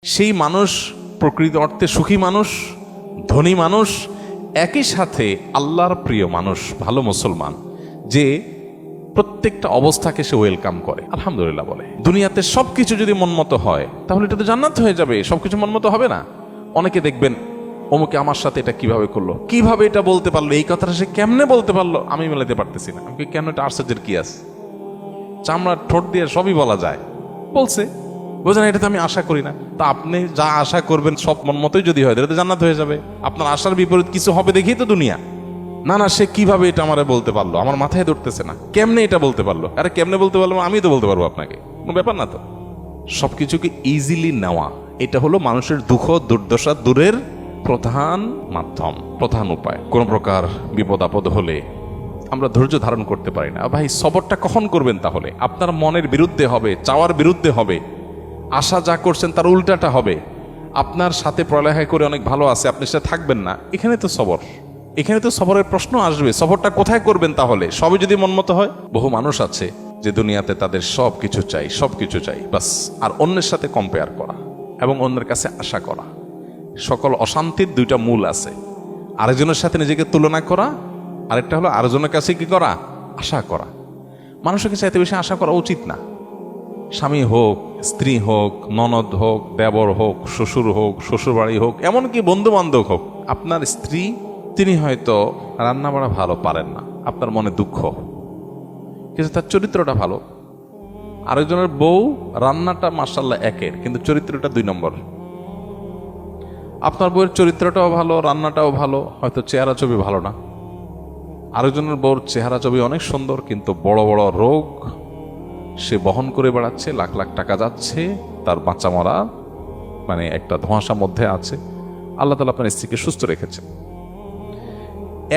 সেই মানুষ প্রকৃত অর্থে সুখী মানুষ, ধনী মানুষ, একই সাথে আল্লাহর প্রিয় মানুষ, ভালো মুসলমান, যে প্রত্যেকটা অবস্থাকে সে ওয়েলকাম করে, আলহামদুলিল্লাহ বলে। দুনিয়াতে সবকিছু যদি মনমতো হয় তাহলে এটা তো জান্নাত হয়ে যাবে। সবকিছু মনমতো হবে না। অনেকে দেখবেন অমুকে আমার সাথে এটা কিভাবে করলো, কিভাবে এটা বলতে পারলো, এই কথাটা সে কেমনে বলতে পারলো, আমি মেলাতে পারতেছি না। আমি কেন, এটা আশ্চর্যের কি আছে? চামড়ার ঠোঁট দিয়ে সবই বলা যায়, বলছে, বোঝেন, এটা তো আমি আশা করি না। তা আপনি যা আশা করবেন সব মন মতোই যদি হয়, এটা তো জান্নাত হয়ে যাবে। আপনার আশার বিপরীত কিছু হবে দেখেই তো দুনিয়া। না না, সে কিভাবে এটা আমারে বলতে পারলো, আমার মাথায় ধরতেছে না, কেমনে এটা বলতে পারলো। আরে কেমনে বলতে পারলো, আমি তো বলতে পারবো আপনাকে, কোনো ব্যাপার না তো। সবকিছুকে ইজিলি নেওয়া, এটা হলো মানুষের দুঃখ দুর্দশা দূরের প্রধান মাধ্যম, প্রধান উপায়। কোন প্রকার বিপদ আপদ হলে আমরা ধৈর্য ধারণ করতে পারি না। ভাই, সবরটা কখন করবেন? তাহলে আপনার মনের বিরুদ্ধে হবে, চাওয়ার বিরুদ্ধে হবে, আশা যা করছেন তার উল্টাটা হবে। আপনার সাথে পড়ালেখা করে অনেক ভালো আছে, আপনি সেটা থাকবেন না, এখানে তো সবর, এখানে তো সবরের প্রশ্ন আসবে। সবরটা কোথায় করবেন তাহলে? সবই যদি মনমতো হয়। বহু মানুষ আছে যে দুনিয়াতে তাদের সব কিছু চাই, সব কিছু চাই, বাস, আর অন্যের সাথে কম্পেয়ার করা এবং অন্যের কাছে আশা করা। সকল অশান্তির দুইটা মূল আছে, আরেকজনের সাথে নিজেকে তুলনা করা, আরেকটা হলো আরেকজনের কাছে কি করা, আশা করা। মানুষকে চাইতে বেশি আশা করা উচিত না। স্বামী হোক, স্ত্রী হোক, ননদ হোক, দেবর হোক, শ্বশুর হোক, শ্বশুরবাড়ি হোক, এমনকি বন্ধু বান্ধব হোক, আপনার স্ত্রী, তিনি হয়তো রান্না বাড়া ভালো পারেন না, আপনার মনে দুঃখ, কিন্তু তার চরিত্রটা ভালো। আরেকজনের বউ রান্নাটা মাশাআল্লাহ একের, কিন্তু চরিত্রটা 2 নম্বর। আপনার বউয়ের চরিত্রটাও ভালো, রান্নাটাও ভালো, হয়তো চেহারা ছবি ভালো না। আরেকজনের বউর চেহারা ছবি অনেক সুন্দর, কিন্তু বড় বড় রোগ সে বহন করে বেড়াচ্ছে, লাখ লাখ টাকা যাচ্ছে, তার বাঁচা মরা মানে একটা ধোঁয়াশার মধ্যে আছে। আল্লাহ তাআলা আপনার স্ত্রীকে সুস্থ রেখেছেন।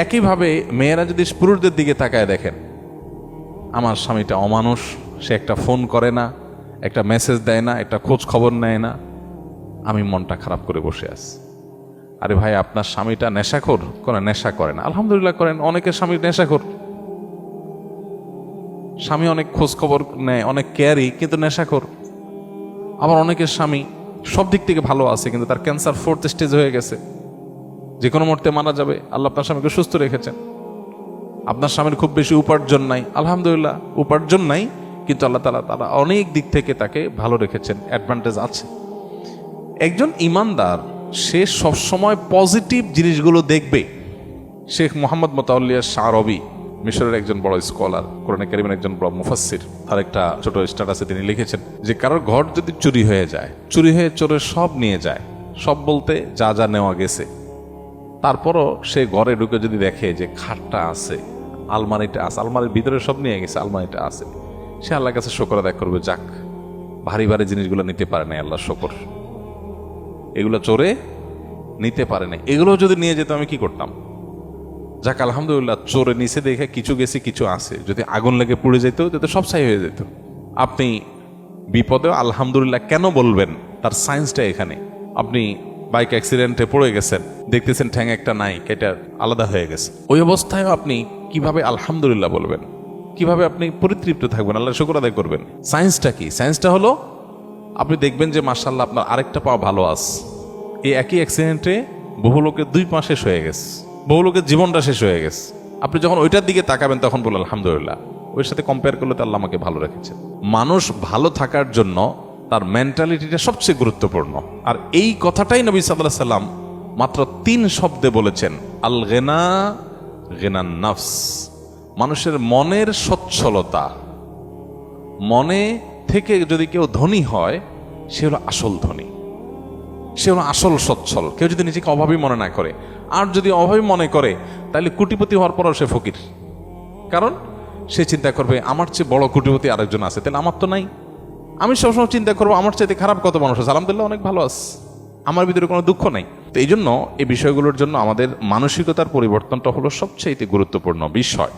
একইভাবে মেয়েরা যদি পুরুষদের দিকে তাকায় দেখেন, আমার স্বামীটা অমানুষ, সে একটা ফোন করে না, একটা মেসেজ দেয় না, একটা খোঁজ খবর নেয় না, আমি মনটা খারাপ করে বসে আছি। আরে ভাই, আপনার স্বামীটা নেশাখোর? কোনো নেশা করে না, আলহামদুলিল্লাহ করেন। অনেকের স্বামী নেশাখোর, স্বামী অনেক খোঁজ খবর নেয়, অনেক কেয়ারি, কিন্তু নেশাখোর। আবার অনেকের স্বামী সব দিক থেকে ভালো আছে, কিন্তু তার ক্যান্সার 4th স্টেজ হয়ে গেছে, যে কোনো মুহূর্তে মারা যাবে। আল্লাহ আপনার স্বামীকে সুস্থ রেখেছেন। আপনার স্বামীর খুব বেশি উপার্জন নাই, আলহামদুলিল্লাহ, উপার্জন নাই, কিন্তু আল্লাহ তাআলা অনেক দিক থেকে তাকে ভালো রেখেছেন, অ্যাডভান্টেজ আছে। একজন ইমানদার সে সবসময় পজিটিভ জিনিসগুলো দেখবে। শেখ মোহাম্মদ মোতাওয়াল্লিয়া শাআরবী, মিশরের একজন বড় স্কলার, কোরআনে কারীমের একজন বড় মুফাসসির, তার একটা ছোট স্ট্যাটাসে তিনি লিখেছেন যে কারোর ঘর যদি চুরি হয়ে যায়, চুরি হয়ে চোরের সব নিয়ে যায়, সব বলতে যা যা নেওয়া গেছে, তারপরও সে ঘরে ঢুকে যদি দেখে যে খাটটা আছে, আলমারিটা আছে, আলমারির ভিতরে সব নিয়ে গেছে, আলমারিটা আছে, সে আল্লাহর কাছে শুকর আদায় করবে, যাক, ভারী ভারী জিনিসগুলো নিতে পারে না, আল্লাহ শুকর, এগুলো চোরে নিতে পারে না, এগুলো যদি নিয়ে যেত আমি কি করতাম? যাক, আলহামদুলিল্লাহ, চোরে নিচে দেখে কিছু গেছে, কিছু আছে, যদি আগুন লেগে পুড়ে যেত তাতে সব ছাই হয়ে যেত। আপনি বিপদে আলহামদুলিল্লাহ কেন বলবেন, তার সায়েন্সটা এখানে। আপনি বাইক অ্যাক্সিডেন্টে পড়ে গেছেন, দেখতেছেন ঠ্যাং একটা নাই, কেটে আলাদা হয়ে গেছে, ওই অবস্থায় আপনি কিভাবে আলহামদুলিল্লাহ বলবেন? কিভাবে আপনি পরিতৃপ্ত থাকবেন, আল্লাহ শুকর আদায় করবেন? সায়েন্সটা কি? সায়েন্সটা হলো, আপনি দেখবেন যে মাশাআল্লাহ আপনার আরেকটা পা ভালো আছে। এই একই অ্যাক্সিডেন্টে বহু লোকের 2 পা শেষ হয়ে গেছে, বহু লোকের জীবনটা শেষ হয়ে গেছে। আপনি যখন ওইটার দিকে তাকাবেন তখন বলুন আলহামদুলিল্লাহ, ওর সাথে কম্পেয়ার করলে তো আল্লাহ আমাকে ভালো রেখেছেন। মানুষ ভালো থাকার জন্য তার মেন্টালিটিটা সবচেয়ে গুরুত্বপূর্ণ। আর এই কথাটাই নবী সাল্লাল্লাহু আলাইহি সাল্লাম মাত্র 3 শব্দে বলেছেন, আল গিনা গিনান নাফস। মানুষের মনের সচ্ছলতা, মনে থেকে যদি কেউ ধনী হয়, সে হলো আসল ধনী, সে হলো আসল সচ্ছল। কেউ যদি নিজেকে অভাবী মনে না করে, আর যদি অভাবী মনে করে, তাহলে কোটিপতি হওয়ার পরও সে ফকির। কারণ সে চিন্তা করবে আমার চেয়ে বড় কোটিপতি আরেকজন আছে, তাহলে আমার তো নাই। আমি সবসময় চিন্তা করবো আমার চাইতে খারাপ কত মানুষ আছে, আলহামদুলিল্লাহ অনেক ভালো আছে, আমার ভিতরে কোনো দুঃখ নাই। তো এই জন্য এই বিষয়গুলোর জন্য আমাদের মানসিকতার পরিবর্তনটা হলো সবচেয়ে গুরুত্বপূর্ণ বিষয়।